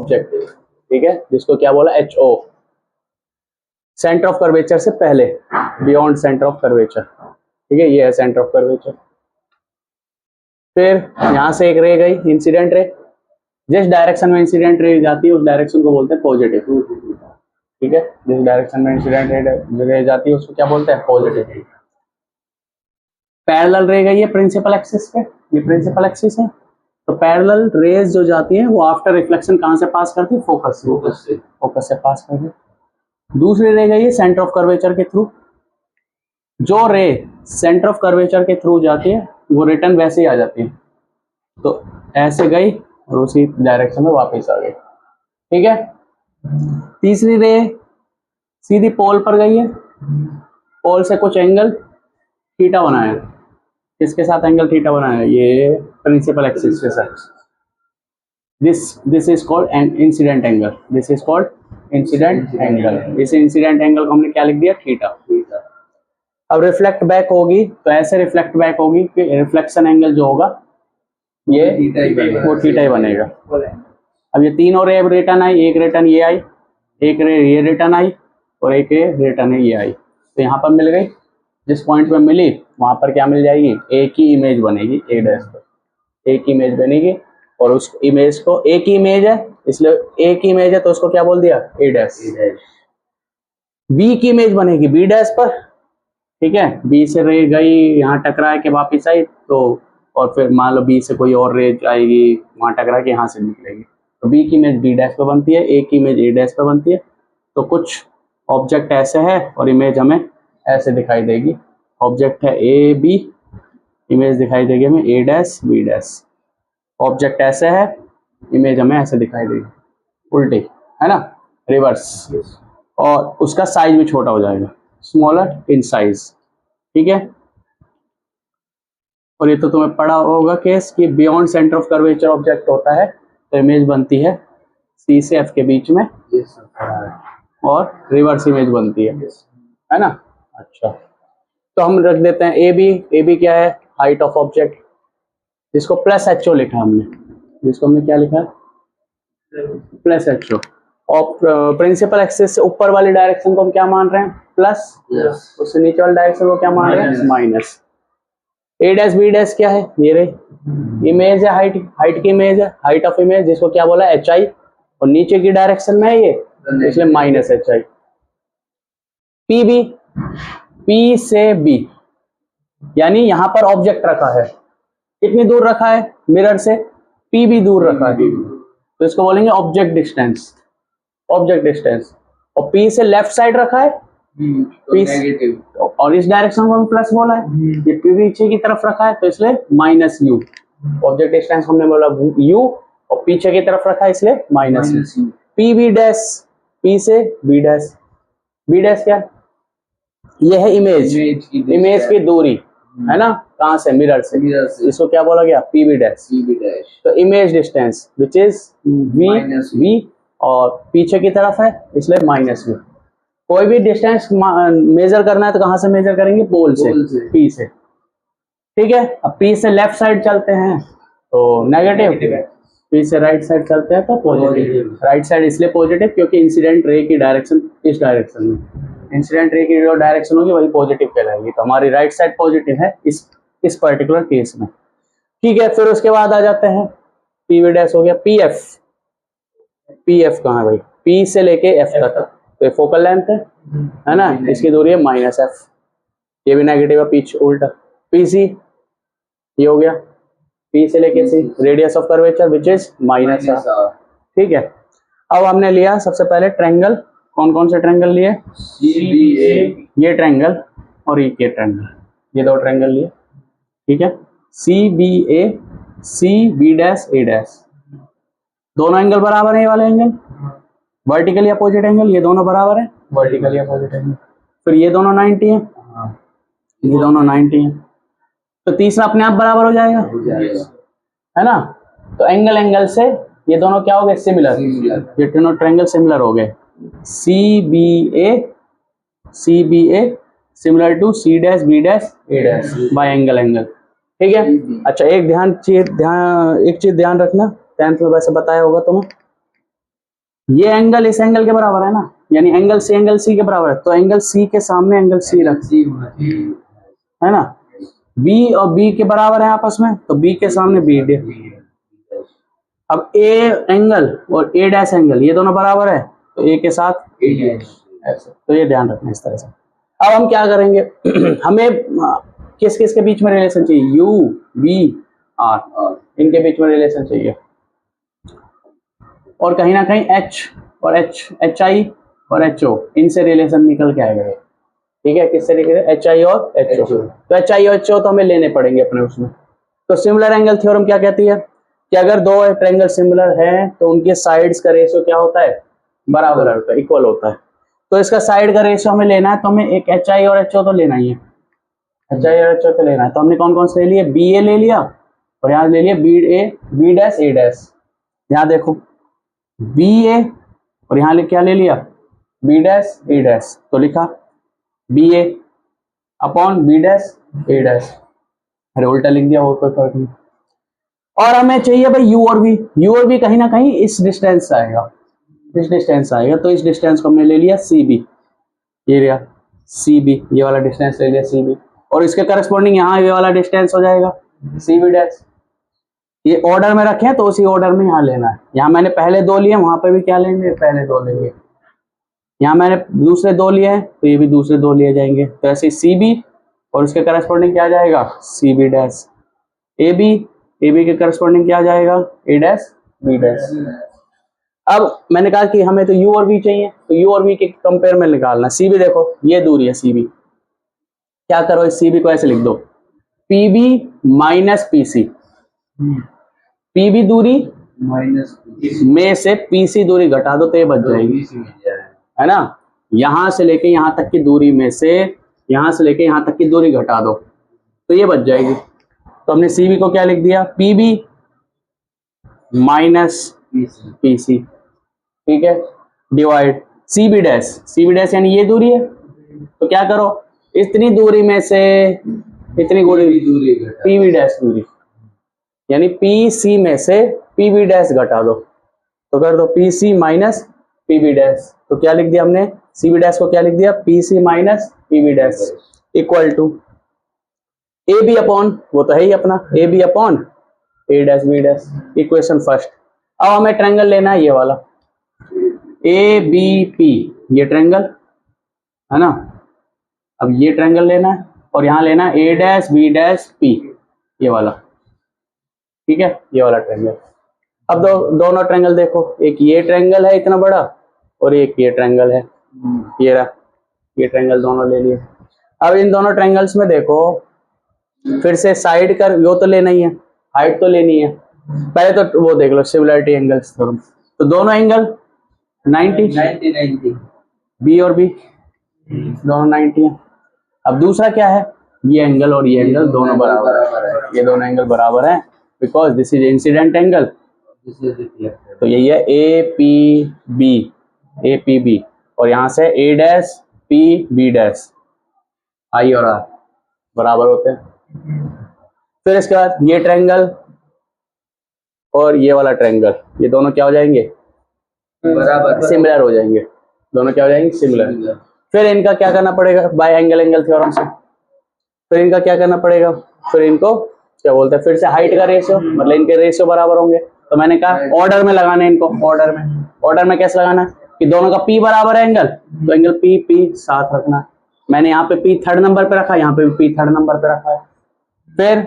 Object, ठीक है, जिसको क्या बोला, HO, सेंटर ऑफ कर्वेचर से पहले, बियॉन्ड सेंटर ऑफ कर्वेचर, ठीक है, ये है सेंटर ऑफ कर्वेचर। फिर यहां से एक रे गई, इंसिडेंट रे, जिस डायरेक्शन में इंसिडेंट रे जाती है उस डायरेक्शन को बोलते हैं पॉजिटिव, ठीक है, जिस डायरेक्शन में इंसिडेंट रे जाती है उसको क्या बोलते हैं, पॉजिटिव। पैरेलल रे गई है प्रिंसिपल एक्सिस पे, ये प्रिंसिपल एक्सिस है, तो पैरेलल रेज जो जाती है वो आफ्टर रिफ्लेक्शन कहां से पास करती है, फोकस से पास करती है। दूसरी रे गई है सेंटर ऑफ कर्वेचर के थ्रू, जो रे सेंटर ऑफ कर्वेचर के थ्रू जाती है वो रिटर्न वैसे ही आ जाती है, तो ऐसे गई और उसी डायरेक्शन में वापस आ गई, ठीक है। तीसरी रे सीधी पोल पर गई है, पोल से कुछ एंगल थीटा बनाया, किसके साथ एंगल थीटा बनाया, ये प्रिंसिपल एक्सिस के साथ। This is called an incident angle, this is called incident angle. इस इंसिडेंट एंगल को हमने क्या लिख दिया, थीटा। अब रिफ्लेक्ट बैक होगी तो ऐसे रिफ्लेक्ट बैक होगी कि रिफ्लेक्शन एंगल जो होगा ये वो थीटा ही बनेगा। अब ये तीनों रे रिटर्न आई, एक रिटर्न ये आई, एक रे ये रिटर्न आई और एक रे रिटर्न ये आई, तो यहाँ पर मिल गई, जिस पॉइंट पे मिली वहां पर क्या मिल जाएगी, एक ही इमेज बनेगी, ए डैश पर एक ही इमेज बनेगी, और उस इमेज को एक ही इमेज है इसलिए एक ही इमेज है तो उसको क्या बोल दिया, ए डैश। बी की इमेज बनेगी बी डैश पर, ठीक है, बी से रे गई यहाँ टकरा के वापिस आई, तो और फिर मान लो बी से कोई और रे आएगी वहां टकरा के यहाँ से निकलेगी, तो बी की इमेज बी डैश पे बनती है, ए की इमेज ए डैश पे बनती है। तो कुछ ऑब्जेक्ट ऐसे है और इमेज हमें ऐसे दिखाई देगी, ऑब्जेक्ट है ए बी, इमेज दिखाई देगी हमें ए डैश बी डैश, ऑब्जेक्ट ऐसे है, इमेज हमें ऐसे दिखाई देगी, उल्टी, है ना, रिवर्स, और उसका साइज भी छोटा हो जाएगा, स्मॉलर इन साइज, ठीक है। और ये तो तुम्हें पढ़ा होगा केस कि beyond centre of curvature object होता है तो इमेज बनती है सी से एफ के बीच में, और रिवर्स इमेज बनती है ना। अच्छा, तो हम रख देते हैं ए बी क्या है, हाइट ऑफ ऑब्जेक्ट, जिसको प्लस HO लिखा हमने, जिसको हमने क्या लिखा है, प्लस HO। और प्रिंसिपल एक्सिस से ऊपर वाली डायरेक्शन को हम क्या मान रहे हैं, प्लस, उससे नीचे वाली डायरेक्शन को क्या मान रहे हैं, माइनस। ए डैश बी डैश क्या है, ये रे इमेज है, हाइट की इमेज है, हाइट ऑफ इमेज, जिसको क्या बोला, HI, और नीचे की डायरेक्शन में है ये, इसलिए minus HI। P B, P से बी, यानी यहां पर ऑब्जेक्ट रखा है, कितनी दूर रखा है मिरर से, पी भी दूर रखा है, तो इसको बोलेंगे ऑब्जेक्ट डिस्टेंस, ऑब्जेक्ट डिस्टेंस। और पी से लेफ्ट साइड रखा है, पी और इस डायरेक्शन को हम प्लस बोला है, ये पी पीछे की तरफ रखा है तो इसलिए माइनस यू, ऑब्जेक्ट डिस्टेंस हमने बोला यू, और पीछे की तरफ रखा है इसलिए minus u. P B dash, P से बी डैश, बी डैश क्या, ये है इमेज की दूरी, है ना, कहां से, मिरर से, इसको क्या बोला गया, पी बी डैश। तो image distance which is v, और पीछे की तरफ है इसलिए माइनस वी। कोई भी डिस्टेंस मेजर करना है तो कहां से मेजर करेंगे, पोल से, पी से, ठीक है। अब पी से लेफ्ट साइड चलते हैं तो नेगेटिव, पी से राइट साइड चलते हैं तो पॉजिटिव। राइट साइड इसलिए पॉजिटिव क्योंकि इंसिडेंट रे की डायरेक्शन इस डायरेक्शन में, इंसिडेंट रे की जो डायरेक्शन होगी वही पॉजिटिव कहलाएगी, तो हमारी राइट साइड पॉजिटिव है इस पर्टिकुलर केस में, ठीक है। फिर उसके बाद आ जाते हैं, पी वी डैश हो गया, पी एफ, पी एफ कहाँ है भाई, पी से लेके एफ तक, तो ये फोकल लेंथ है ना, इसकी दूरी है माइनस एफ, ये भी नेगेटिव है, पीछे उल्टा। पी सी, ये हो गया पी से लेके C, radius of curvature which is minus R, ठीक है। अब हमने लिया सबसे पहले ट्रायंगल, कौन कौन से ट्रायंगल लिए, ये ट्रायंगल और ये ट्रायंगल, ये दो ट्रायंगल लिए, ठीक है। CBA, CB dash A dash, दोनों एंगल बराबर है, ये वाले एंगल वर्टिकल या अपोजिट एंगल, ये दोनों बराबर है, वर्टिकल या अपोजिट एंगल। फिर ये दोनों 90 है, ये दोनों 90 है, तो तीसरा अपने आप बराबर हो जाएगा, है ना। तो एंगल से ये दोनों क्या हो गए, सिमिलर, ये दोनों ट्रायंगल सिमिलर हो गए। CBA similar to C dash B dash A dash by angle, ठीक है। अच्छा, एक चीज ध्यान रखना, 10th में वैसे बताया होगा तुम्हें, ये एंगल इस एंगल के बराबर है ना, यानी एंगल सी के बराबर है, तो एंगल सी के सामने एंगल सी रख, है ना, बी और बी के बराबर है आपस में, तो बी के सामने बी डे। अब ए एंगल और ए डैश एंगल ये दोनों बराबर है, तो ए के साथ ए डैश, ऐसे। तो ये ध्यान रखना इस तरह से। अब हम क्या करेंगे हमें किस किस के बीच में रिलेशन चाहिए, यू बी आर, इनके बीच में रिलेशन चाहिए, और कहीं ना कहीं एच और एच आई और एच ओ, इनसे रिलेशन निकल के आएगा। ठीक है, किससे निकले, एच आई और एच ओ। तो एच आई और एच ओ तो हमें लेने पड़ेंगे अपने उसमें। तो सिमिलर एंगल थ्योरम क्या कहती है कि अगर दो ट्रायंगल सिमिलर हैं तो उनके साइड्स का रेशियो क्या होता है, बराबर होता है, इक्वल होता है। तो इसका साइड का रेशियो हमें लेना है, तो हमें एक एच आई और एच ओ तो लेना ही है, एच आई और एच ओ तो लेना है। तो हमने कौन कौन से ले लिए, बी ए ले लिया, और यहाँ ले लिया बी डैश ए डैश। यहाँ देखो बी ए और यहाँ क्या ले लिया, बी डैश ए डैश, तो लिखा B A upon B dash A dash. अरे उल्टा लिख दिया, और कोई फर्क नहीं। और हमें चाहिए भाई यू और वी कहीं ना कहीं इस डिस्टेंस से आएगा, इस डिस्टेंस आएगा, तो इस डिस्टेंस को हमने ले लिया सी बी, ये लिया सी बी, ये वाला डिस्टेंस ले लिया सी बी, और इसके करस्पॉन्डिंग यहाँ ये वाला डिस्टेंस हो जाएगा सी बी डैश। ये ऑर्डर में रखे हैं तो उसी ऑर्डर में यहाँ लेना है। यहाँ मैंने पहले दो लिए, वहां पे भी क्या लेंगे, पहले दो लेंगे। यहाँ मैंने दूसरे दो लिए हैं, तो ये भी दूसरे दो लिए जाएंगे। तो ऐसे सी बी और उसके करस्पॉन्डिंग क्या जाएगा, C B dash. A B के करस्पॉन्डिंग क्या जाएगा, ए डैश बी डैश। अब मैंने कहा कि हमें तो यू और वी चाहिए, तो यू और वी के कंपेयर में निकालना। सी बी देखो ये दूरी है सी बी, क्या करो इस सी बी को ऐसे लिख दो, P B minus P C. P B दूरी माइनस में से पी सी दूरी घटा दो तो ये बच जाएगी, है ना। यहां से लेके यहां तक की दूरी में से, यहां से लेके यहां तक की दूरी घटा दो तो ये बच जाएगी। तो हमने सी बी को क्या लिख दिया, P B minus P C, ठीक है, डिवाइड सी बी डैश यानी ये दूरी है, तो क्या करो इतनी दूरी में से इतनी दूरी पी बी डैश दूरी, यानी पी सी में से पी बी डैश घटा दो, तो कर दो P C minus P B dash. तो क्या लिख दिया हमने, सी बी डैश को क्या लिख दिया, P C minus P B dash equal to A B upon, वो तो है ही अपना, A B upon A dash B dash, equation first. अब हमें ट्रायंगल लेना है ये वाला ए बी पी, ये ट्रायंगल है ना। अब ये ट्रायंगल लेना है और यहाँ लेना है ए डैश बी डैश पी, ये वाला, ठीक है, ये वाला ट्रायंगल। अब दोनों ट्रायंगल देखो, एक ये ट्रायंगल है इतना बड़ा और एक ये ट्रायंगल है, ये रहा, ये ट्रायंगल दोनों ले लिए। अब इन दोनों ट्रायंगल्स में देखो फिर से साइड का वो तो लेना ही है, हाइट तो लेनी है। पहले तो वो देख लो सिमिलरिटी एंगल्स, तो दोनों एंगल 90 बी और बी दोनों 90 है। अब दूसरा क्या है, ये एंगल और ये एंगल दोनों बराबर है, ये दोनों एंगल बराबर है because this is incident angle, तो यही है ए पी बी और यहाँ से ए डैश पी बी डैश, आई और आर बराबर होते हैं। फिर इसके बाद ये ट्रायंगल और ये वाला ट्रायंगल, ये दोनों क्या हो जाएंगे, बराबर सिमिलर हो जाएंगे, दोनों क्या हो जाएंगे, सिमिलर। फिर इनका क्या करना पड़ेगा, बाय एंगल थ्योरम से, फिर इनका क्या करना पड़ेगा, फिर इनको क्या बोलते हैं, फिर से हाइट का रेशियो, मतलब इनके रेशियो बराबर होंगे। तो मैंने कहा ऑर्डर में लगाना है इनको, ऑर्डर में कैसे लगाना है कि दोनों का पी बराबर है एंगल, तो एंगल पी साथ रखना। मैंने यहाँ पे पी थर्ड नंबर पे रखा, यहाँ पे भी पी थर्ड नंबर पे रखा है। फिर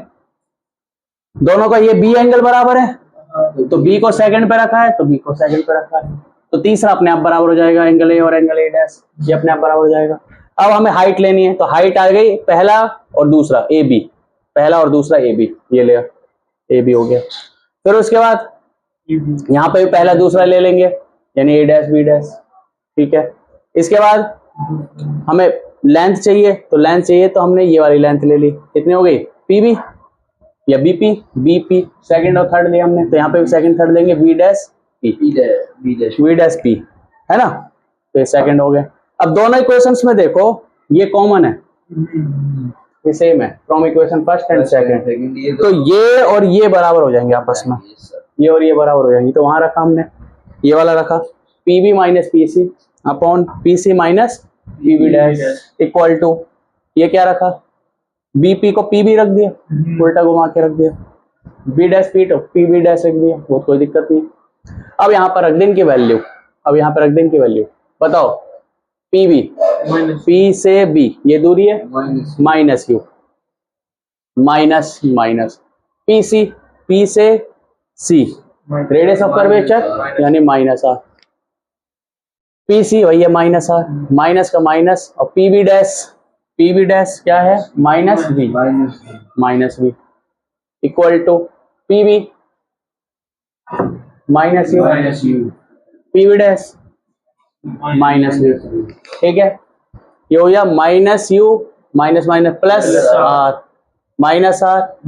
दोनों का ये बी एंगल बराबर है, तो बी को सेकंड पे रखा है, तो बी को सेकंड पे रखा है, तो तीसरा अपने आप बराबर हो जाएगा, एंगल ए और एंगल ए डैश, ये अपने आप बराबर हो जाएगा। अब हमें हाइट लेनी है, तो हाइट आ गई पहला और दूसरा ए बी, पहला और दूसरा ए बी, ये लिया ए बी हो गया। फिर उसके बाद यहाँ पे भी पहला दूसरा ले लेंगे, यानी ए डैश बी डैश, ठीक है। इसके बाद हमें लेंथ चाहिए, तो हमने ये वाली लेंथ ले ली, कितनी हो गई, पी बी या बी पी सेकंड और थर्ड लिया हमने, तो यहाँ पे भी सेकंड थर्ड लेंगे, बी डैश पी, है ना, तो ये सेकंड हो गया। अब दोनों इक्वेशंस में देखो ये कॉमन है, ये सेम है from equation first and second, तो ये और ये बराबर हो जाएंगे आपस में, ये और ये बराबर हो जाएंगे। तो वहां रखा हमने, ये वाला रखा, P PB minus PC upon PC minus PB dash equal to, ये क्या रखा, बीपी को पीबी रख दिया, उल्टा घुमा के रख दिया, बी डैश पीबी डैश रख दिया, वो कोई दिक्कत नहीं। अब यहाँ पर रख दें इनकी वैल्यू, अब यहाँ पर रख दें इनकी वैल्यू, बताओ पीबी पी से बी ये दूरी है minus u minus minus PC P से सी रेडियस ऑफ कर्वेचर यानी माइनस आर, पीसी वही है माइनस आर, माइनस का माइनस, और पीबी डैश क्या है minus v equal to PB minus u PB dash minus v, ठीक है। ये हो गया minus u minus minus plus R minus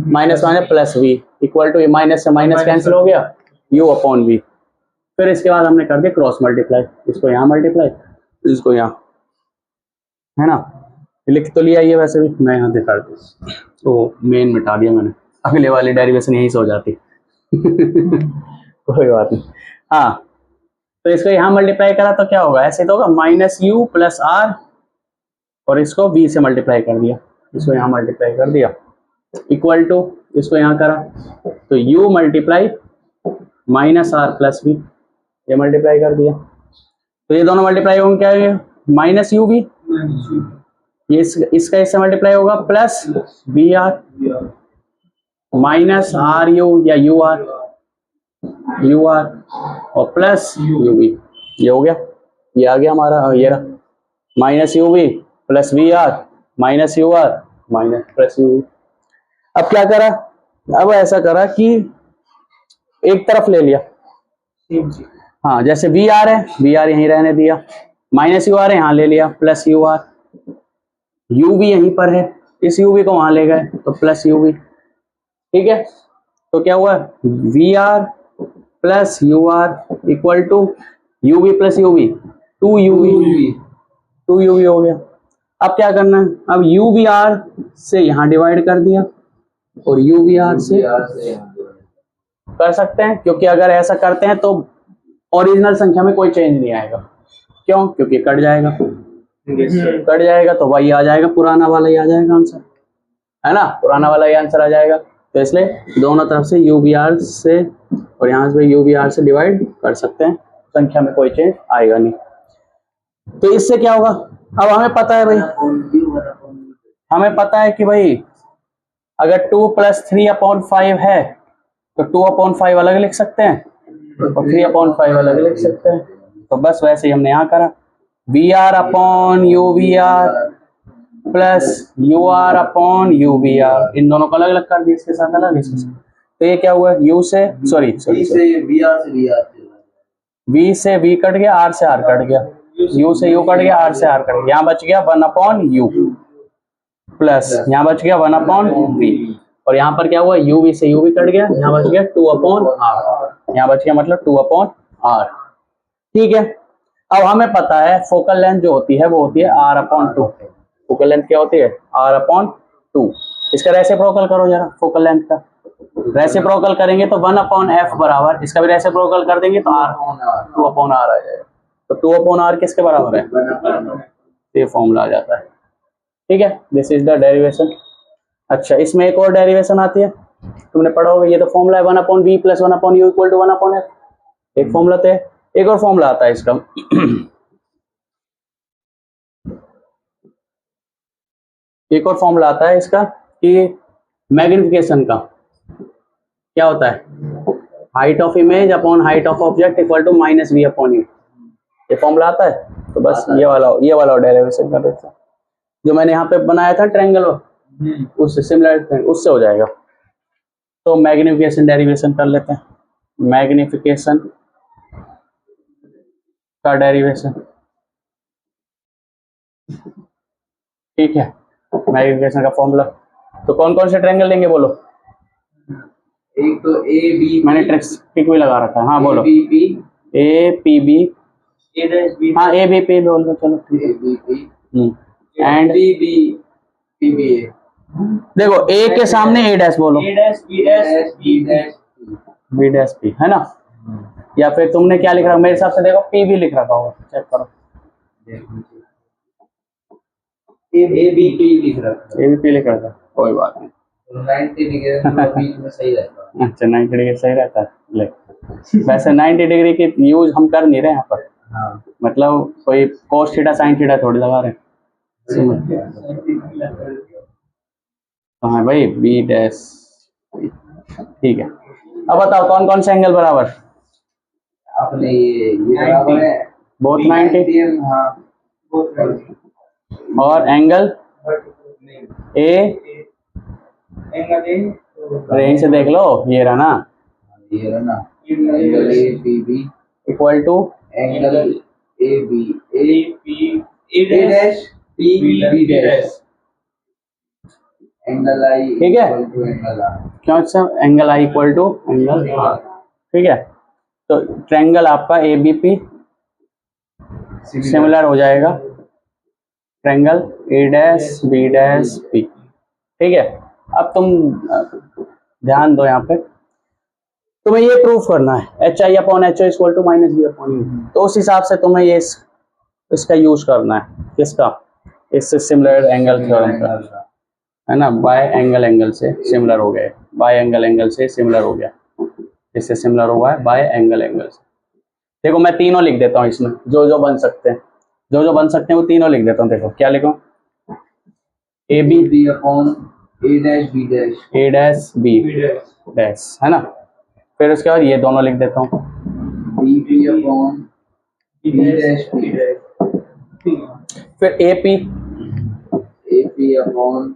minus plus v equal to, ये माइनस से माइनस कैंसिल हो गया, यू अपॉन वी। फिर इसके बाद हमने कर दिया क्रॉस मल्टीप्लाई, इसको यहाँ मल्टीप्लाई इसको यहाँ, है ना, लिख तो लिया ये, वैसे भी मैं यहाँ दिखा दूँ तो मेन मिटा दिया मैंने, अगले वाली डेरिवेशन यहीं से हो जाती कोई बात नहीं। हाँ तो इसको यहाँ मल्टीप्लाई करा तो क्या होगा, ऐसे तो होगा माइनस यू प्लस आर, और इसको v से मल्टीप्लाई कर दिया, इसको यहाँ मल्टीप्लाई कर दिया इक्वल टू, इसको यहाँ करा तो u multiply minus R plus v, ये मल्टीप्लाई कर दिया, तो ये दोनों मल्टीप्लाई होंगे क्या है माइनस यू वी, ये इसका इससे मल्टीप्लाई होगा plus B R minus R u या यू आर और प्लस यू वी, ये हो गया, ये आ गया हमारा, ये रहा minus u v plus v R minus u R minus plus u v. अब क्या करा, अब ऐसा करा कि एक तरफ ले लिया, हाँ जैसे वी आर है, वी आर यहीं रहने दिया, माइनस यू आर है यहाँ ले लिया, plus u R, u v यहीं पर है, इस यू वी को वहां ले गए तो प्लस यू वी, ठीक है। तो क्या हुआ, v are plus u R equal to u v plus u v, two u v हो गया। अब क्या करना है, अब यू वी आर से यहाँ डिवाइड कर दिया और यू वी आर से कर सकते हैं, क्योंकि अगर ऐसा करते हैं तो ओरिजिनल संख्या में कोई चेंज नहीं आएगा, क्यों, क्योंकि कट जाएगा तो वही आ जाएगा, पुराना वाला ही आ जाएगा आंसर, है ना, पुराना वाला ही आंसर आ जाएगा। तो इसलिए दोनों तरफ से यू वी आर से और यहाँ से यू वी आर से डिवाइड कर सकते हैं, संख्या में कोई चेंज आएगा नहीं। तो इससे क्या होगा, अब हमें पता है भाई, हमें पता है कि भाई अगर 2 + 3/5 है तो 2/5 अलग लिख सकते हैं और 3/5 अलग लिख सकते हैं, तो बस वैसे ही हमने यहाँ करा, v r upon u v are plus u r upon u v r, इन दोनों को अलग अलग कर दिया, इसके साथ अलग, इसके साथ, तो ये क्या हुआ, यू से सॉरी वी से वी कट गया, आर से आर कट गया, यू से यू कट गया, आर से आर कट गया, यहाँ बच गया 1/u प्लस यहाँ बच गया 1/v, और यहाँ पर क्या हुआ, यू वी से यू वी कट गया, यहाँ बच गया 2/r, यहाँ बच गया मतलब 2/r, ठीक है। अब हमें पता है फोकल लेंथ जो होती है वो होती है r/2, फोकल लेंथ क्या होती है r/2, इसका रेसिप्रोकल करो जरा, फोकल लेंथ का रेसिप्रोकल करेंगे तो 1/f बराबर, इसका भी रेसिप्रोकल कर देंगे तो r 2/r आ जाएगा, तो 2/r किसके बराबर है, ये फॉर्मूला आ जाता है, ठीक है। This is the derivation. अच्छा इसमें एक और डेरिवेशन आती है, तुमने पढ़ा होगा, ये तो फॉर्मूला है 1/v + 1/u = 1/f, एक फॉर्मूला तो है, एक और फॉर्मूला आता है इसका एक और फॉर्मूला आता है इसका कि मैग्निफिकेशन का क्या होता है, height of image upon height of object equal to -v/u, ये फॉर्मूला आता है। तो बस ये वाला डेरिवेशन कर देते हैं, जो मैंने यहाँ पे बनाया था ट्रायंगल, उससे सिमिलर, उससे हो जाएगा। तो मैग्निफिकेशन डेरिवेशन कर लेते हैं, मैग्निफिकेशन का डेरिवेशन, ठीक है, मैग्निफिकेशन का फॉर्मूला। तो कौन कौन से ट्रायंगल लेंगे बोलो, एक तो ए बी, मैंने ट्रिक भी लगा रखा है, हाँ बोलो, ए पी बी, हाँ ए बी पी बोल दो, चलो ठीक है, and B B B B A, देखो ए के सामने ए डैश बोलो, A dash B dash B dash B dash P, है ना, या फिर तुमने क्या लिख रखा, मेरे हिसाब से देखो पी भी लिख रखा होगा, चेक करो। ए बी पी लिख रखा ए भी पी लिख रखा, कोई बात नहीं। 90 डिग्री बीच में सही रहता है। अच्छा 90 डिग्री सही रहता है, ले वैसे 90 डिग्री की यूज हम कर नहीं रहे यहाँ पर, हाँ मतलब कोई कोस थीटा साइन थीटा थोड़ी लगा रहे हैं। हाँ भाई बी डैश, ठीक है। अब बताओ कौन कौन से एंगल बराबर, आपने ये बराबर है बोथ 90 हाँ और एंगल ए, अरे यहीं से देख लो, ये रहा ना, ये है ना angle A B B equal to angle A B A dash B B dash angle I ठीक है। Angle R. क्यों, अच्छा angle I equal to angle R, ठीक है। तो ट्रायंगल आपका ए बी पी सिमिलर हो जाएगा triangle A dash B dash P, ठीक है। अब तुम ध्यान दो यहाँ पे, तुम्हें ये प्रूफ करना है H I upon H O equal to minus B upon u, तो उस हिसाब से तुम्हें ये इसका यूज करना है, किसका, इससे सिमिलर एंगल थ्योरम का, है ना। बाय एंगल एंगल से सिमिलर हो गए, बाय एंगल एंगल से सिमिलर हो गया, इससे सिमिलर हुआ है बाय एंगल एंगल से। देखो मैं तीनों लिख देता हूँ इसमें, जो जो बन सकते हैं, जो जो बन सकते हैं वो तीनों लिख देता हूँ। देखो क्या लिखो, A B B upon A dash B dash A dash B dash, है ना। फिर उसके बाद ये दोनों लिख देता हूँ, B B upon B dash B dash फिर A P upon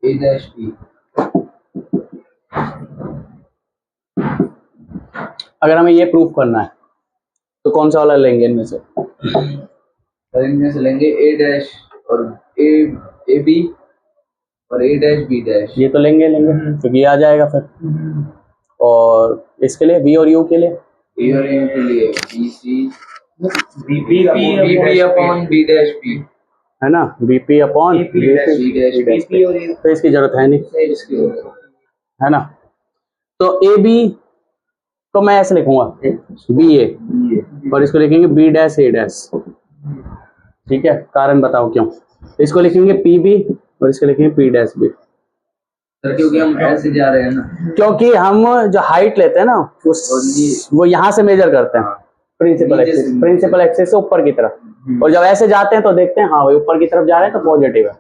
A dash B. अगर हमें ये प्रूफ करना है तो कौन सा वाला लेंगे इनमें से, इनमें से लेंगे ए डैश और ए बी और ए डैश बी डैश, ये तो लेंगे क्योंकि ये आ जाएगा फिर। और इसके लिए बी और यू के लिए, बी और यू के लिए B C B upon B dash B, है ना, BP upon B dash B और तो इसकी जरूरत है नहीं, है ना। तो ए बी तो मैं ऐसे लिखूंगा बी ए, और इसको लिखेंगे बी डैश ए डैश, ठीक है। कारण बताओ क्यों, इसको लिखेंगे पी बी और इसको लिखेंगे पी डैश बी, क्योंकि हम ऐसे जा रहे हैं ना, क्योंकि हम जो हाइट लेते हैं ना वो यहाँ से मेजर करते हैं, प्रिंसिपल एक्सिस से ऊपर की तरफ, और जब ऐसे जाते हैं तो देखते हैं हाँ भाई ऊपर की तरफ जा रहे हैं तो पॉजिटिव है,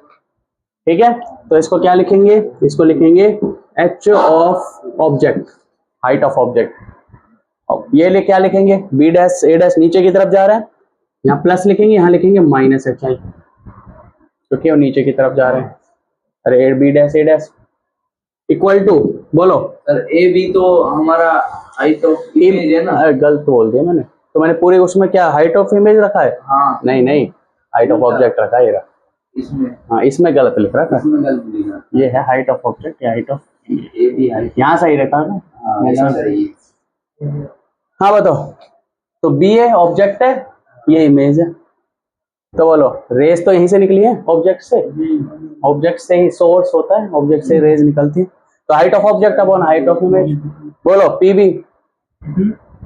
ठीक है। तो इसको क्या लिखेंगे, इसको लिखेंगे H of object, height of object. ये क्या लिखेंगे, बी डैश ए डैश नीचे की तरफ जा रहा है, यहाँ प्लस लिखेंगे, यहाँ लिखेंगे माइनस एच आई, क्योंकि वो नीचे की तरफ जा रहे हैं। अरे B dash A dash equal to, बोलो सर ए बी तो हमारा हाइट ऑफ इमेज है ना, गलत बोल दिया मैंने, तो मैंने पूरे उसमें क्या हाइट ऑफ इमेज रखा है, हाँ नहीं हाइट ऑफ ऑब्जेक्ट रखा है, इसमें, हाँ इसमें गलत लिख रखा है, गलत लिखा, ये है height of object, height of A B height, यहाँ सही रहता है ना, यहाँ सही। हाँ बताओ, तो बी है ऑब्जेक्ट है, ये इमेज है, तो बोलो रेज तो यहीं से निकली है ऑब्जेक्ट से ही सोर्स होता है, ऑब्जेक्ट से रेज निकलती है, तो height of object upon height of image, बोलो पी बी,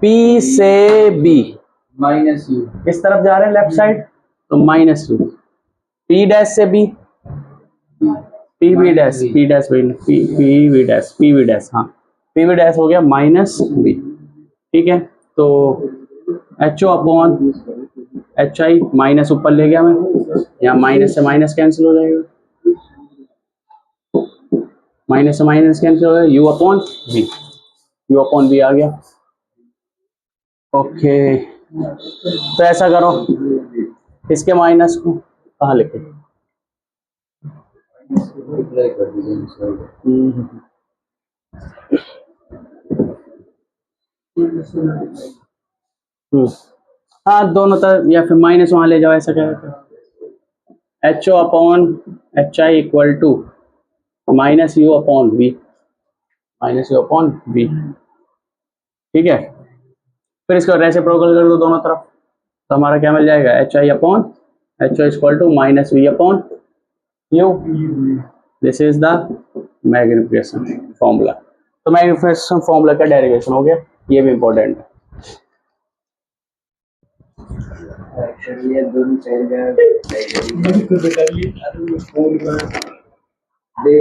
पी से बी माइनस यू, इस तरफ जा रहे हैं लेफ्ट साइड तो माइनस यू, पी डैश से B, P B dash P dash B P B dash P B dash, हाँ पी बी डैश हो गया माइनस बी, ठीक है। तो H O upon H I, minus ऊपर ले गया मैं, यहाँ माइनस से माइनस कैंसिल हो जाएगा, माइनस से माइनस कैंसिल हो जाएगा, यू अपॉन बी आ गया, ओके। तो ऐसा करो, इसके माइनस को कहाँ लिखे, हाँ दोनों तरफ, या फिर माइनस वहां ले जाओ, ऐसा क्या H O upon H I equal to minus u upon v, ठीक है। फिर इसको रेसिप्रोकल कर दो दोनों तरफ, तो हमारा क्या मिल जाएगा, H I upon H O equal to minus v upon u, this is the magnification formula. तो मैग्निफिकेशन फॉर्मूला का डेरिवेशन हो गया, ये भी इंपॉर्टेंट है। एक्चुअली ये दोनों चल गया देख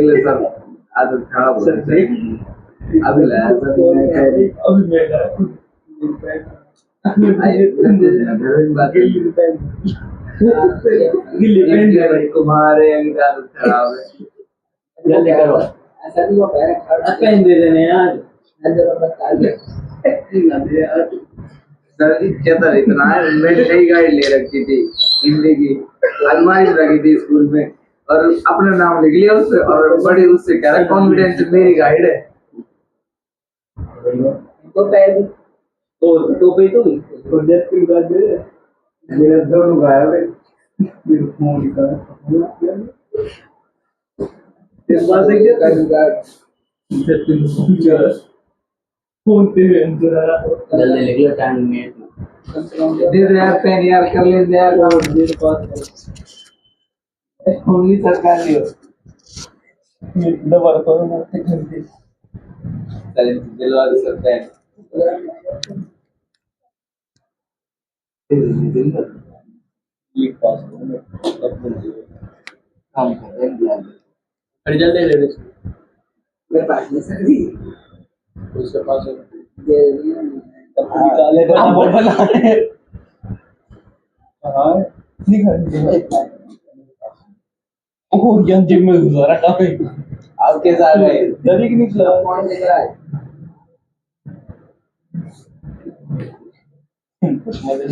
ले सर आदत खराब हो गई अभी लाया सर मैं कह रही अभी मैं तुम्हारे अंग आदत खराब है जल्दी करो। ऐसा नहीं हुआ पेन दे देने यार सर जी चतर इतना है मैं नई गाड़ी ले रखी थी हिंदी की अलमारी में रखी थी स्कूल में और अपना नाम लिख लिया उससे और बड़ी उससे कह रहा कॉन्फिडेंस मेरी गाइड है तो पैर तो पे तो प्रोजेक्ट की बात दे मेरा दोनों गायब है मेरे फोन का इस बात से क्या करूंगा फोन पे जल्दी लिख लो, टाइम नहीं है। दे दे यार पेन यार कर ले यार मेरे पास होंगी सरकार लियो दबा रखो ना चल दिलवा दे सकते हैं ये पास में काम कर रहे हैं फिर जल्दी ले लो। मेरे पास नहीं सर भी उसके पास ये तब निकाले का बोल बना रहे। हां निकाल ओ यंग जिम में गुजारा काफी आपके साथ गए दरिक निकला कौन देख रहा है कुछ मजे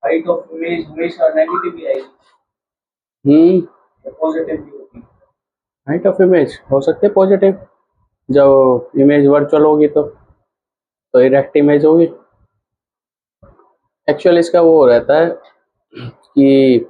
हाइट ऑफ इमेज हमेशा नेगेटिव ही आएगी पॉजिटिव भी होती है हाइट ऑफ इमेज हो सकते है पॉजिटिव, जब इमेज वर्चुअल होगी तो इरेक्ट इमेज होगी। एक्चुअल इसका वो रहता है कि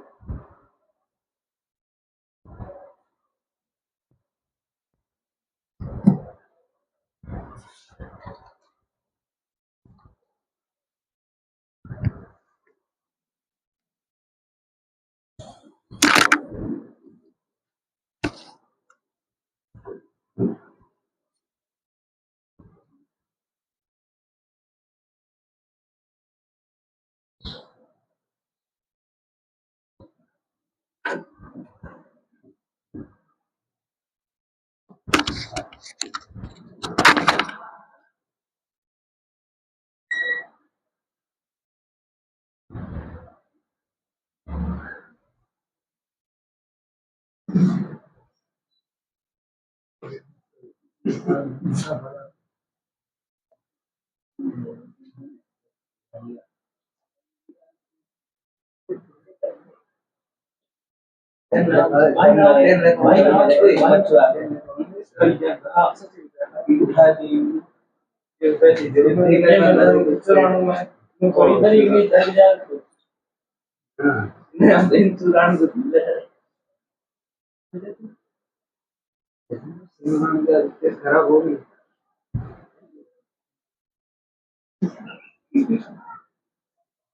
खराब होगी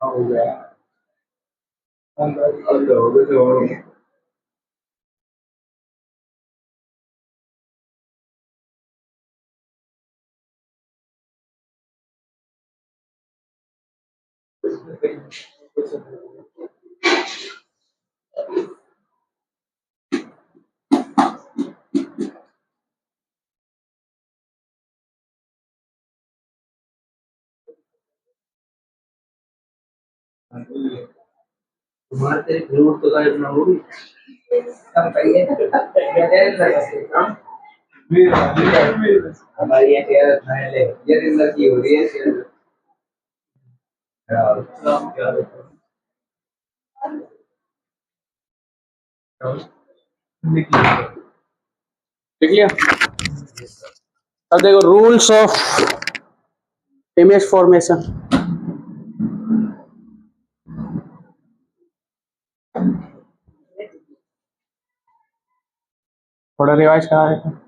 हो गया अब हो गया तुम्हारे तेरे जरूर तो गाइस ना होगी सब कहिए हमारी ये शेयर पहले ये दिन लगी हो रही है शेयर लिख लिया। अब देखो रूल्स ऑफ इमेज फॉर्मेशन। थोड़ा रिवाइज करा देते हैं।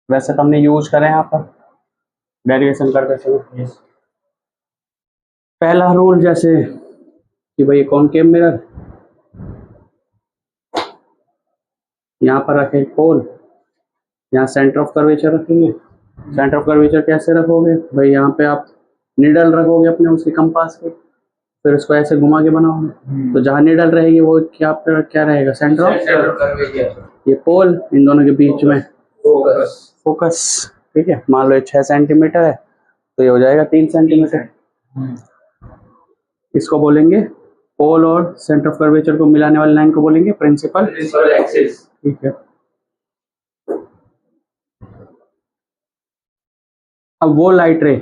वैसे तो हमने यूज करे यहाँ पर डेरिवेशन करते समय। पहला रूल जैसे कि भाई कॉनकेव मिरर यहाँ पर रखें पोल, यहाँ सेंटर ऑफ कर्वेचर रखेंगे। सेंटर ऑफ कर्वेचर कैसे रखोगे भाई, यहाँ पे आप निडल रखोगे अपने उसके कंपास के, फिर उसको ऐसे घुमा के बनाओगे तो जहाँ निडल रहेगी वो क्या क्या रहेगा, सेंटर ऑफ कर्वेचर। ये पोल इन दोनों के बीच में फोकस। ठीक है, मान लो ये 6 सेंटीमीटर है तो ये हो जाएगा 3 सेंटीमीटर। इसको बोलेंगे पोल और सेंटर ऑफ कर्वेचर को मिलाने वाली लाइन को बोलेंगे प्रिंसिपल एक्सिस। ठीक है, अब वो लाइट रे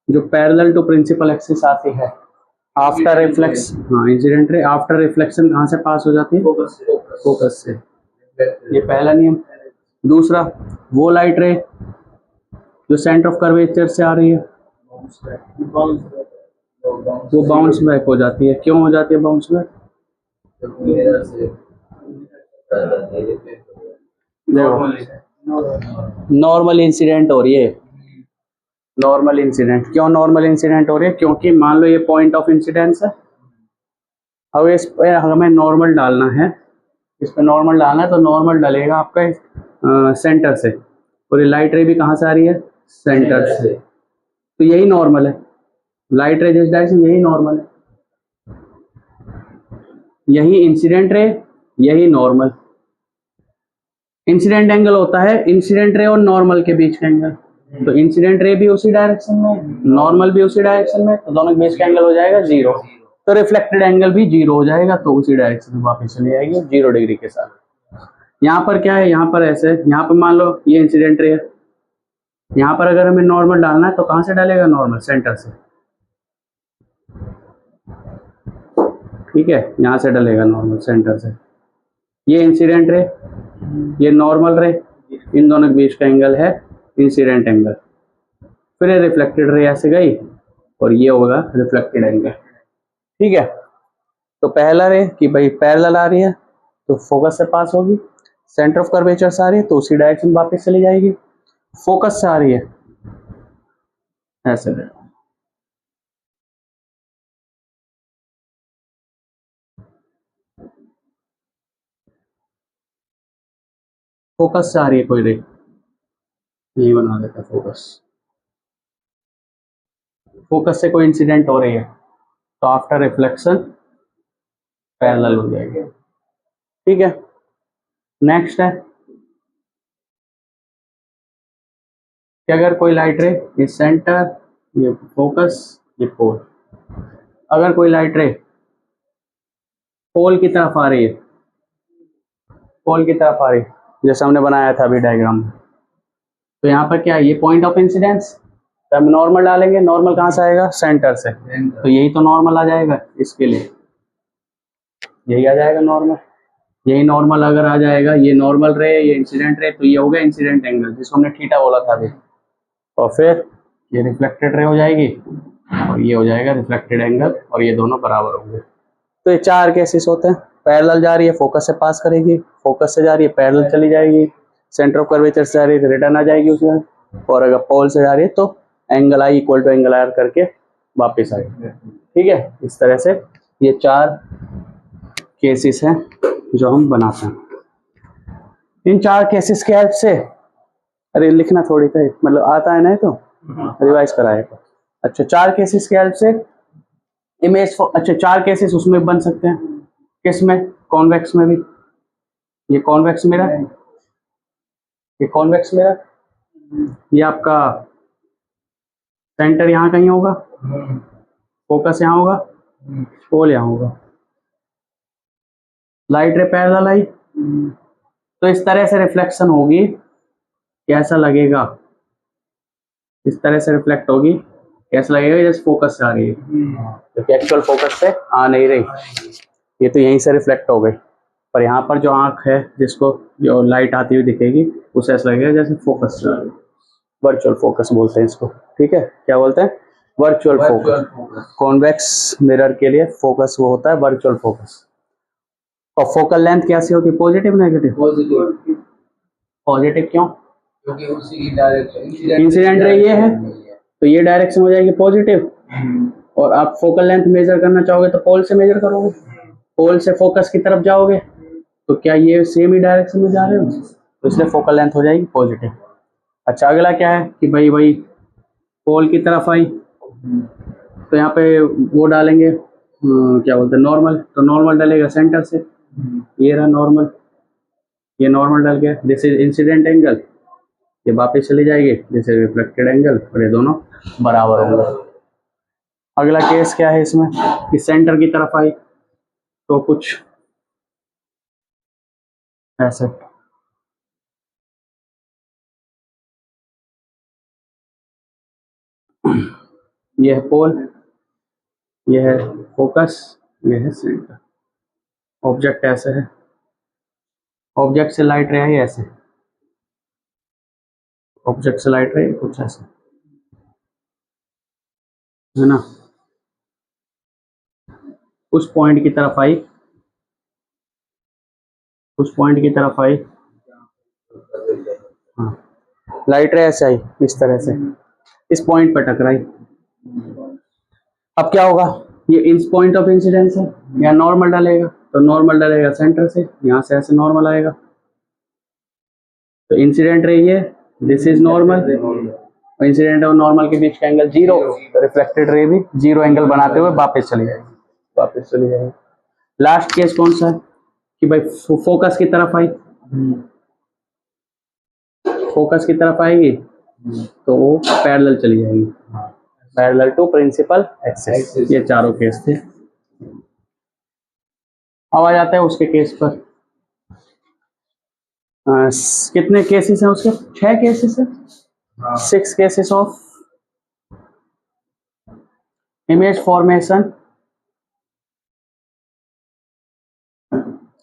जो पैरेलल टू प्रिंसिपल एक्सिस आती है आफ्टर रिफ्लेक्स, हाँ इंसिडेंट रे आफ्टर रिफ्लेक्शन कहाँ से पास हो जाती है, फोकस से। ये पहला नियम। दूसरा, वो लाइट रे जो सेंटर ऑफ कर्वेचर से आ रही है वो बाउंस बैक हो जाती है। क्यों हो जाती है बाउंस बैक? नॉर्मल इंसिडेंट हो रही है। नॉर्मल इंसिडेंट क्यों नॉर्मल इंसिडेंट हो रही है? क्योंकि मान लो ये पॉइंट ऑफ इंसिडेंस है, अब इस पे हमें नॉर्मल डालना है, इस पे नॉर्मल डालना है तो नॉर्मल डलेगा आपका सेंटर से, और ये लाइट रे भी कहाँ से आ रही है, सेंटर से। तो यही नॉर्मल है, लाइट रे जिस डायरेक्शन यही नॉर्मल है, यही इंसिडेंट रे, यही नॉर्मल। इंसिडेंट एंगल होता है इंसिडेंट रे और नॉर्मल के बीच का एंगल, तो इंसिडेंट रे भी उसी डायरेक्शन में, नॉर्मल भी उसी डायरेक्शन में, तो दोनों के बीच का एंगल हो जाएगा 0। तो रिफ्लेक्टेड एंगल भी 0 हो जाएगा, तो उसी डायरेक्शन में वापस चली जाएगी 0 डिग्री के साथ। यहाँ पर क्या है, यहाँ पर ऐसे, यहाँ पर मान लो ये इंसिडेंट रे है, यहाँ पर अगर हमें नॉर्मल डालना है तो कहाँ से डालेगा नॉर्मल, सेंटर से। ठीक है, यहाँ से डलेगा नॉर्मल सेंटर से। ये इंसिडेंट रे, ये नॉर्मल रे, इन दोनों के बीच का एंगल है इंसिडेंट एंगल। फिर रिफ्लेक्टेड रे ऐसे गई और ये होगा रिफ्लेक्टेड एंगल। ठीक है, तो पहला रे कि भाई पैरेलल आ रही है तो फोकस से पास होगी, सेंटर ऑफ कर्वेचर से आ रही है तो उसी डायरेक्शन वापस चली जाएगी, फोकस से आ रही है ऐसे। फोकस से आ रही है कोई रे, यही बना देता फोकस। फोकस से कोई इंसिडेंट हो रही है तो आफ्टर रिफ्लेक्शन पैरेलल हो जाएगी। ठीक है, नेक्स्ट है कि अगर कोई लाइट रे, ये सेंटर, ये फोकस, ये पोल, अगर कोई लाइट रे पोल की तरफ आ रही है, पोल की तरफ आ रही है जैसे हमने बनाया था अभी डायग्राम में, तो यहाँ पर क्या है, ये पॉइंट ऑफ इंसिडेंस, तो हम नॉर्मल डालेंगे, नॉर्मल कहाँ से आएगा, सेंटर से, तो यही तो नॉर्मल आ जाएगा इसके लिए, यही आ जाएगा नॉर्मल। यही नॉर्मल अगर आ जाएगा, ये नॉर्मल रे, ये इंसिडेंट रे, तो ये हो गया इंसिडेंट एंगल जिसको हमने थीटा बोला था अभी, और फिर ये रिफ्लेक्टेड रे हो जाएगी और ये हो जाएगा रिफ्लेक्टेड एंगल, और ये दोनों बराबर होंगे। तो ये 4 केसेस होते हैं, पैरेलल जा रही है फोकस से पास करेगी, फोकस से जा रही है पैरेलल चली जाएगी, सेंटर ऑफ कर्वेचर से जा रही है तो रिटर्न आ जाएगी उसमें, और अगर पोल से जा रही है तो angle I equal to angle r करके वापस आएगी। ठीक है, इस तरह से ये 4 केसेस हैं जो हम बनाते हैं। इन 4 केसेस के हेल्प से, अरे लिखना थोड़ी का मतलब आता है ना तो रिवाइज कराएगा। अच्छा, 4 केसेस के हेल्प से इमेज, अच्छा 4 केसेस उसमें बन सकते हैं, किसमें, कॉन्वेक्स में भी। ये कॉन्वेक्स मिरर, ये कॉन्वेक्स मिरर, ये आपका सेंटर यहाँ कहीं होगा, फोकस यहाँ होगा, पोल यहाँ होगा, लाइट रे पैरेलल आई, तो इस तरह से रिफ्लेक्शन होगी, कैसा लगेगा, इस तरह से रिफ्लेक्ट होगी, कैसा लगेगा जैसे फोकस से आ रही है, क्योंकि एक्चुअल फोकस से आ नहीं रही, ये तो यहीं से रिफ्लेक्ट हो गई, पर यहाँ पर जो आंख है जिसको जो लाइट आती हुई दिखेगी उसे ऐसा लगेगा जैसे फोकस से आ रही है। वर्चुअल फोकस बोलते हैं इसको, ठीक है, क्या बोलते हैं, वर्चुअल फोकस। कॉन्वेक्स मिरर के लिए फोकस वो होता है वर्चुअल फोकस। और फोकल लेंथ कैसी होती है, पॉजिटिव नेगेटिव, पॉजिटिव। पॉजिटिव क्यों, क्योंकि उसी की डायरेक्शन इंसिडेंट रे ये है, तो ये डायरेक्शन हो जाएगी पॉजिटिव, और आप फोकल लेंथ मेजर करना चाहोगे तो पोल से मेजर करोगे, पोल से फोकस की तरफ जाओगे, तो क्या ये सेम ही डायरेक्शन में जा रहे हो, तो इसलिए फोकल लेंथ हो जाएगी पॉजिटिव। अच्छा, अगला क्या है कि भाई वही पोल की तरफ आई, तो यहाँ पे वो डालेंगे क्या बोलते हैं नॉर्मल, तो नॉर्मल डलेगा सेंटर से, ये रहा नॉर्मल, ये नॉर्मल डल गया, दिस इज इंसिडेंट एंगल, ये वापस चली जाएगी, दिस इज रिफ्लेक्टेड एंगल, और ये दोनों बराबर होंगे। अगला केस क्या है इसमें कि सेंटर की तरफ आई, तो कुछ ऐसे, ये है पोल, ये है फोकस, ये है सेंटर, ऑब्जेक्ट ऐसे है, ऑब्जेक्ट से लाइट रही है ऐसे, ऑब्जेक्ट से लाइट रही कुछ ऐसे है ना, उस पॉइंट की तरफ आई, उस पॉइंट की तरफ आई, हाँ, लाइट रे ऐसे आई इस तरह से, इस पॉइंट पर टकराई, अब क्या होगा, ये इस पॉइंट ऑफ इंसिडेंस है, यहाँ नॉर्मल डलेगा, तो नॉर्मल डलेगा सेंटर से, यहाँ से ऐसे नॉर्मल आएगा, तो इंसिडेंट रे ये, दिस इज नॉर्मल, इंसिडेंट और नॉर्मल के बीच का एंगल जीरो, तो रिफ्लेक्टेड रे भी जीरो एंगल बनाते हुए वापस चली जाएगी, वापस चली जाएगी। लास्ट केस कौन सा है कि भाई फोकस की तरफ आई, फोकस की तरफ आएगी तो वो पैरेलल चली जाएगी, पैरेलल टू प्रिंसिपल एक्सिस। ये चारों केस थे। अब आ जाता है उसके केस पर, कितने केसेस हैं उसके, 6 केसेस है, 6 cases of image formation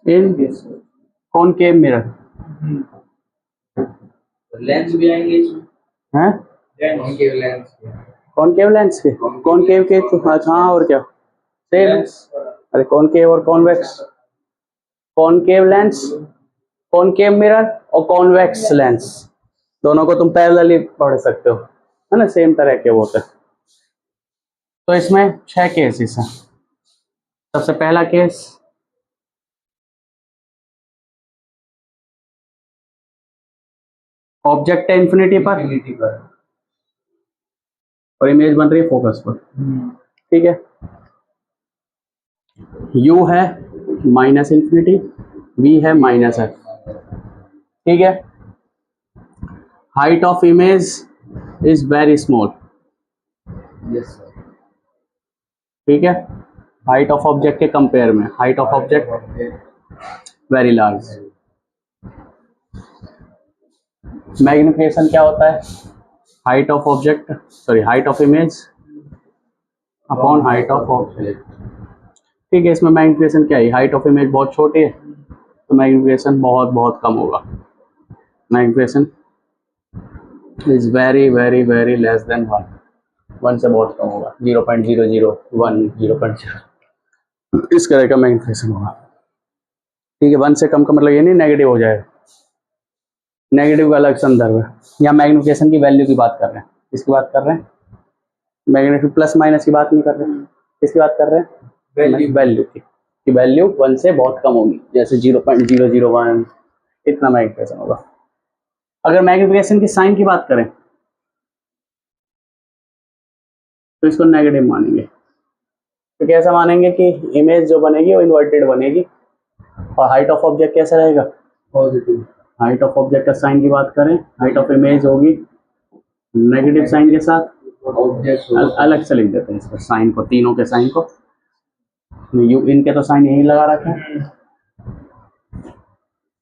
in concave mirror. Lens भी आएंगे इसमें हैं, कॉनकेव लेंस, कॉनकेव लेंस के, कॉनकेव के तो हाँ, और क्या सेम, अरे कॉनकेव और convex, concave lens, concave mirror और कॉन्वेक्स लेंस, दोनों को तुम पैरेलली पढ़ सकते हो, है ना, सेम तरह के होते हैं। तो इसमें 6 केसेस हैं। सबसे पहला केस, ऑब्जेक्ट है इन्फिनिटी पर और इमेज बन रही है फोकस पर, ठीक है, u है माइनस इंफिनिटी, v है माइनस f, ठीक है, height of image is very small, ठीक है, हाइट ऑफ ऑब्जेक्ट के कंपेयर में height of object very large. Magnification क्या होता है, height of object, sorry height of image upon height of object, ठीक है, इसमें मैग्निफिकेशन क्या है, हाइट ऑफ इमेज बहुत छोटी है तो मैग्निफिकेशन बहुत बहुत कम होगा, magnification is very very very less than 1 से बहुत कम होगा, 0.001, 0.0 इस तरह का मैग्निफिकेशन होगा, ठीक है, 1 से कम का मतलब ये नहीं नेगेटिव हो जाएगा, नेगेटिव का अलग संदर्भ है, यहाँ मैग्निफिकेशन की वैल्यू की बात कर रहे हैं, इसकी बात कर रहे हैं, मैग्नीफिक प्लस माइनस की बात नहीं कर रहे हैं, किसकी बात कर रहे हैं, वैल्यू की वैल्यू 1 से बहुत कम होगी, जैसे 0.001 इतना मैग्निफिकेशन होगा। अगर मैग्निफिकेशन की साइन की बात करें तो इसको नेगेटिव मानेंगे, तो कैसा मानेंगे कि इमेज जो बनेगी वो इन्वर्टेड बनेगी, और हाइट ऑफ ऑब्जेक्ट कैसा रहेगा, पॉजिटिव, हाइट ऑफ ऑब्जेक्ट का साइन की बात करें, हाइट ऑफ इमेज होगी नेगेटिव साइन के साथ, ऑब्जेक्ट अलग से लिख देते हैं इसको, साइन को, तीनों के साइन को। यू इनके तो साइन यही लगा रखे हैं।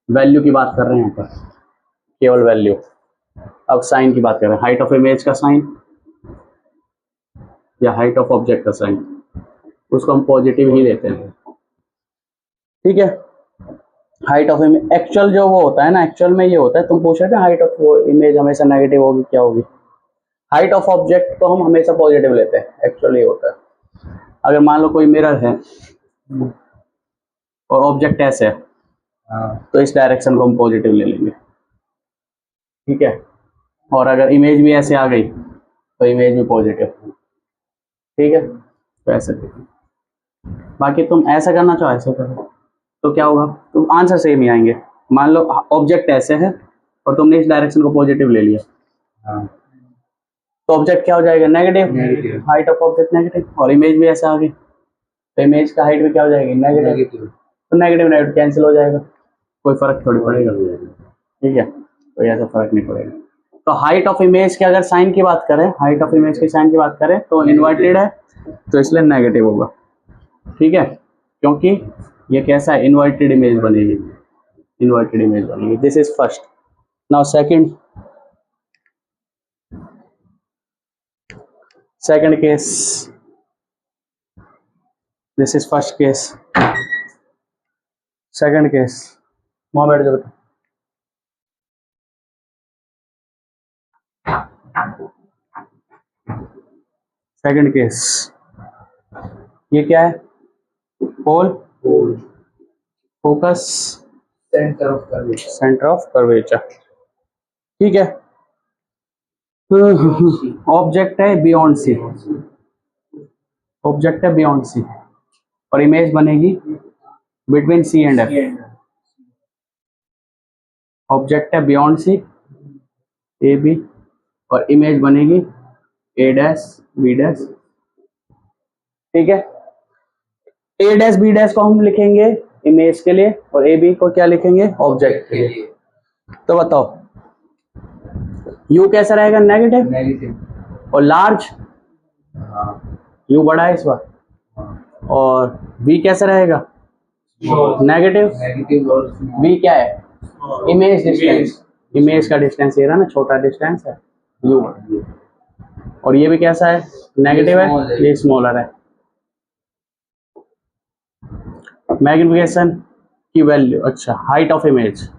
वैल्यू की बात कर रहे हैं यहाँ पर, केवल वैल्यू। अब साइन की बात कर रहे हैं, हाइट ऑफ इमेज का साइन या हाइट ऑफ ऑब्जेक्ट का साइन, उसको हम पॉजिटिव ही लेते हैं, ठीक है। हाइट ऑफ इमेज एक्चुअल जो वो होता है ना, एक्चुअल में ये होता है, तुम पूछ रहे थे हाइट ऑफ इमेज हमेशा नेगेटिव होगी, क्या होगी। हाइट ऑफ ऑब्जेक्ट तो हम हमेशा पॉजिटिव लेते हैं, एक्चुअल ये होता है। अगर मान लो कोई मिरर है और ऑब्जेक्ट ऐसे है, तो इस डायरेक्शन को हम पॉजिटिव ले लेंगे, ठीक है। और अगर इमेज भी ऐसे आ गई तो इमेज भी पॉजिटिव, ठीक है। तो ऐसे बाकी तुम ऐसा करना चाहो ऐसे करो तो क्या होगा, तो आंसर सेम ही आएंगे। मान लो ऑब्जेक्ट ऐसे है और तुमने इस डायरेक्शन को पॉजिटिव ले लिया, तो ऑब्जेक्ट क्या हो जाएगा, negative. Height of object negative, और इमेज भी ऐसा आ गई तो इमेज का हाइट भी क्या हो जाएगी, नेगेटिव। तो नेगेटिव नेगेटिव कैंसिल हो जाएगा, कोई फर्क थोड़ी पड़ेगा, ठीक है। कोई ऐसा फर्क नहीं पड़ेगा। तो हाइट ऑफ इमेज के अगर साइन की बात करें, हाइट ऑफ इमेज के साइन की बात करें तो इन्वर्टेड है, तो इसलिए नेगेटिव होगा, ठीक है। क्योंकि ये कैसा है, इन्वर्टेड इमेज बनेगी, इन्वर्टेड इमेज बनेगी। This is first. Now second case, this is first case. Second case, वहां बैठ जाओ। सेकंड केस, ये क्या है, pole focus centre of curvature, ठीक है। ऑब्जेक्ट है बियॉन्ड सी, ऑब्जेक्ट है बियॉन्ड सी, और इमेज बनेगी between C and F. Object है बियॉन्ड सी ए बी, और इमेज बनेगी ए डैश बी डैश, ठीक है। ए डैश बी डैश को हम लिखेंगे इमेज के लिए, और ए बी को क्या लिखेंगे, ऑब्जेक्ट के लिए। तो बताओ यू कैसा रहेगा, नेगेटिव। और लार्ज, यू बड़ा है इस बार, और वी कैसा रहेगा, नेगेटिव। वी क्या है, इमेज डिस्टेंस, इमेज का डिस्टेंस ये रहा ना, छोटा डिस्टेंस है यू, और ये भी कैसा है, नेगेटिव है, ये स्मॉलर है। मैग्निफिकेशन की वैल्यू, अच्छा height of image,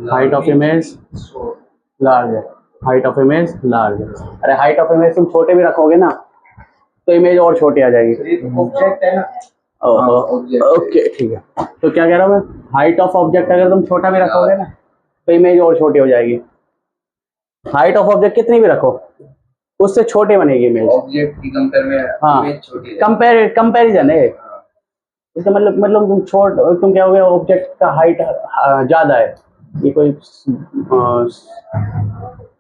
height of image large है, हाइट ऑफ इमेज लार्ज है। अरे हाइट ऑफ इमेज तुम छोटे भी रखोगे ना तो इमेज और छोटी आ जाएगी, ऑब्जेक्ट है ना। ओके ठीक है। तो क्या कह रहा हूँ मैं, हाइट ऑफ ऑब्जेक्ट अगर तुम छोटा भी रखोगे ना तो इमेज और छोटी हो जाएगी। हाइट ऑफ ऑब्जेक्ट कितनी भी रखो उससे छोटे बनेगी इमेज, ऑब्जेक्ट की कंपेयर में इमेज छोटी है। कंपैरिजन है इसका मतलब तुम क्या हो गया, ऑब्जेक्ट का हाइट ज्यादा है, ये कोई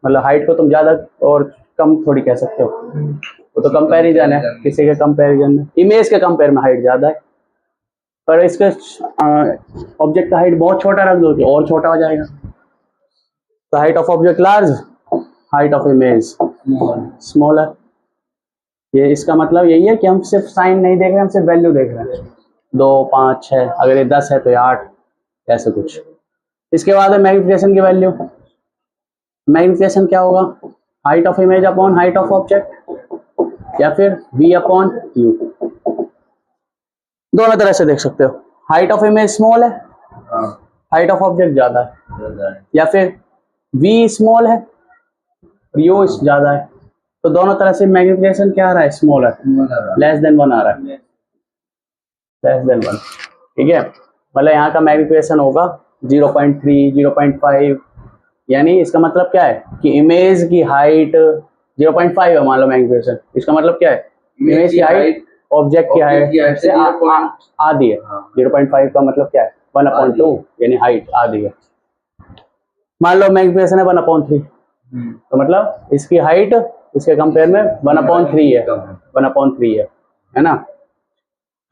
मतलब हाइट को तुम ज्यादा और कम थोड़ी कह सकते हो, वो तो कंपैरिजन है, किसी के कंपैरिजन में इमेज के कंपेयर में हाइट ज्यादा है, पर इसका ऑब्जेक्ट का हाइट बहुत छोटा रख दो और छोटा हो जाएगा। तो height of object large, height of image smaller. ये इसका मतलब यही है कि हम सिर्फ साइन नहीं देख रहे, हम सिर्फ वैल्यू देख रहे हैं, 2 5 6, अगर ये 10 है तो ये 8, ऐसे कुछ। इसके बाद है मैग्निफिकेशन की वैल्यू। मैग्निफिकेशन क्या होगा, height of image upon height of object, या फिर v अपॉन u, दोनों तरह से देख सकते हो। हाइट ऑफ इमेज स्मॉल है, हाइट ऑफ ऑब्जेक्ट ज्यादा है, या फिर v स्मॉल है u ज्यादा है, तो दोनों तरह से मैग्निफिकेशन क्या आ रहा है, स्मॉलर, लेस देन 1 आ रहा है, लेस देन 1, ठीक है। मतलब यहाँ का मैग्निफिकेशन होगा 0.3 0.5, यानी इसका मतलब क्या है कि इमेज की हाइट 0.5 है, मान लो मैग्निफिकेशन, इसका मतलब क्या है, इमेज की हाइट ऑब्जेक्ट की हाइट से आधी है। 0.5 का मतलब क्या है, 1/2, यानी हाइट आधी है। मान लो मैग्निफिकेशन है 1/3, तो मतलब इसकी हाइट इसके कंपेयर में 1/3 है, 1/3 है ना।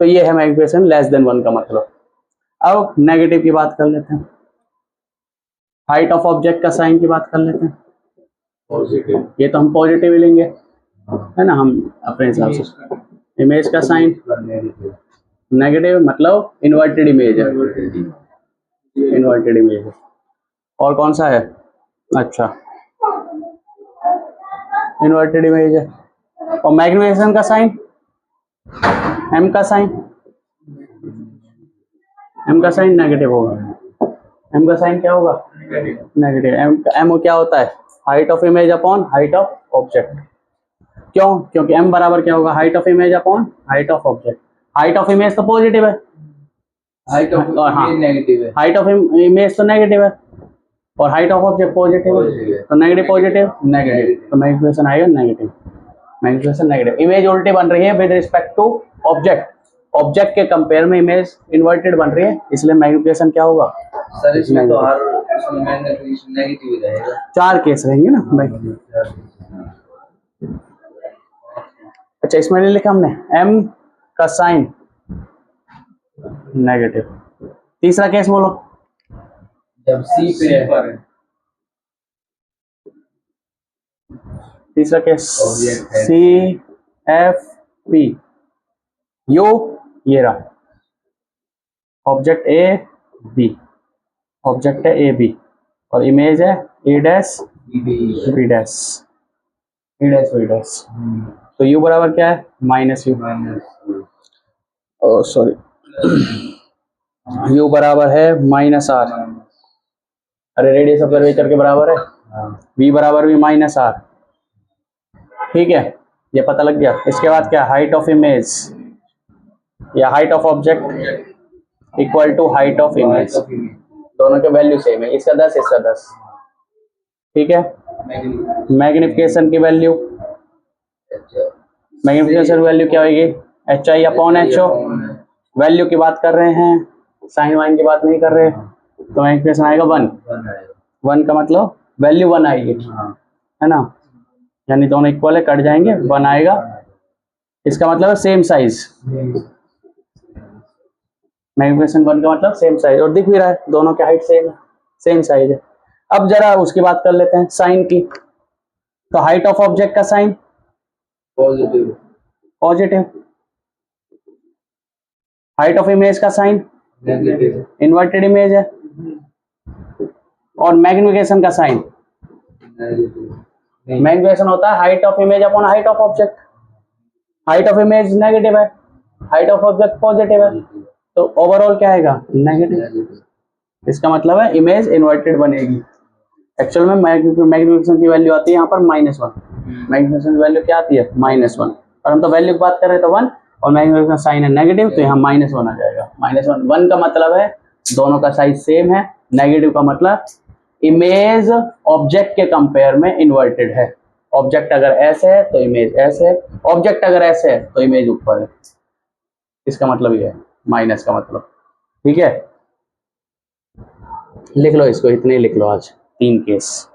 तो ये है मैग्निफिकेशन लेस देन 1 का मतलब। अब नेगेटिव की बात कर लेते हैं, हाइट ऑफ ऑब्जेक्ट का साइन की बात कर लेते हैं। पॉजिटिव, ये तो हम पॉजिटिव ही लेंगे, है ना, हम अपने हिसाब से। इमेज का साइन नेगेटिव, मतलब इन्वर्टेड इमेज है, इन्वर्टेड इमेज है। और कौन सा है? अच्छा, इन्वर्टेड इमेज है। और मैग्निफिकेशन का साइन, एम का साइन, एम का साइन नेगेटिव होगा। एम का साइन क्या होगा? नेगेटिव। एम क्या होता है? Height of image upon height of object. क्यों? क्योंकि एम बराबर क्या होगा? Height of image upon height of object. Height of image तो पॉजिटिव है, हाइट ऑफ इमेज नेगेटिव है, हाइट ऑफ इमेज तो नेगेटिव है, और हाइट ऑफ ऑब्जेक्ट पॉजिटिव है, तो नेगेटिव पॉजिटिव नेगेटिव, तो मैग्निफिकेशन आएगा नेगेटिव। Magnification negative. इमेज उल्टी बन रही है with respect to object, object के कंपेयर में इमेज इन्वर्टेड बन रही है, इसलिए मैग्निफिकेशन क्या होगा? सर इसमें तो हर मैग्निफिकेशन नेगेटिव ही रहेगा। 4 केस रहेंगे ना भाई। अच्छा, इसमें नहीं लिखा हमने एम का साइन नेगेटिव। तीसरा केस बोलो। जब सी पे है, तीसरा केस Object है। सी एफ पी, यू ये रहा ऑब्जेक्ट ए बी, ऑब्जेक्ट है ए बी और इमेज है ए dash B dash, A dash B dash. तो यू बराबर क्या है? माइनस यू, सॉरी, यू बराबर है माइनस आर। अरे रेडियस ऑफ कर्वेचर के बराबर है, v बराबर भी माइनस आर। ठीक है, ये पता लग गया। इसके बाद क्या? हाइट ऑफ इमेज या height of object equal to height of image, दोनों के वैल्यू सेम है, इसका 10 इसका 10। ठीक है, मैग्निफिकेशन की वैल्यू, मैग्निफिकेशन वैल्यू क्या होगी? H I upon H O. Value की बात कर रहे हैं, साइन वाइन की बात नहीं कर रहे, तो मैग्निफिकेशन आएगा 1। 1 का मतलब वैल्यू 1 आएगी, है ना, यानी दोनों इक्वल है, कट जाएंगे, 1 आएगा। इसका मतलब है सेम साइज, मैग्निफिकेशन 1 का मतलब सेम साइज, और दिख भी रहा है दोनों की हाइट सेम है, सेम साइज है। अब जरा उसकी बात कर लेते हैं साइन की। तो हाइट ऑफ ऑब्जेक्ट का sign positive, positive, height of image का साइन नेगेटिव, इन्वर्टेड इमेज है, और मैग्निफिकेशन का साइन, नेगेटिव, मैग्निफिकेशन होता है height of image upon height of object. Height of image negative है, हाइट ऑफ ऑब्जेक्ट पॉजिटिव है, तो ओवरऑल क्या आएगा? नेगेटिव। इसका मतलब है इमेज इन्वर्टेड बनेगी। एक्चुअल में मैग्निफिकेशन की वैल्यू आती है यहाँ पर -1, मैग्निफिकेशन की वैल्यू क्या आती है? -1, और हम तो वैल्यू की बात कर रहे थे 1, और मैग्निफिकेशन साइन है नेगेटिव, तो यहाँ -1 आ जाएगा। -1, 1 का मतलब है दोनों का साइज सेम है, नेगेटिव का मतलब इमेज ऑब्जेक्ट के कंपेयर में इन्वर्टेड है। ऑब्जेक्ट अगर ऐसे है तो इमेज ऐसे है, ऑब्जेक्ट अगर ऐसे है तो इमेज ऊपर है। इसका मतलब ये है माइनस का मतलब। ठीक है, लिख लो इसको, इतने लिख लो आज 3 केस।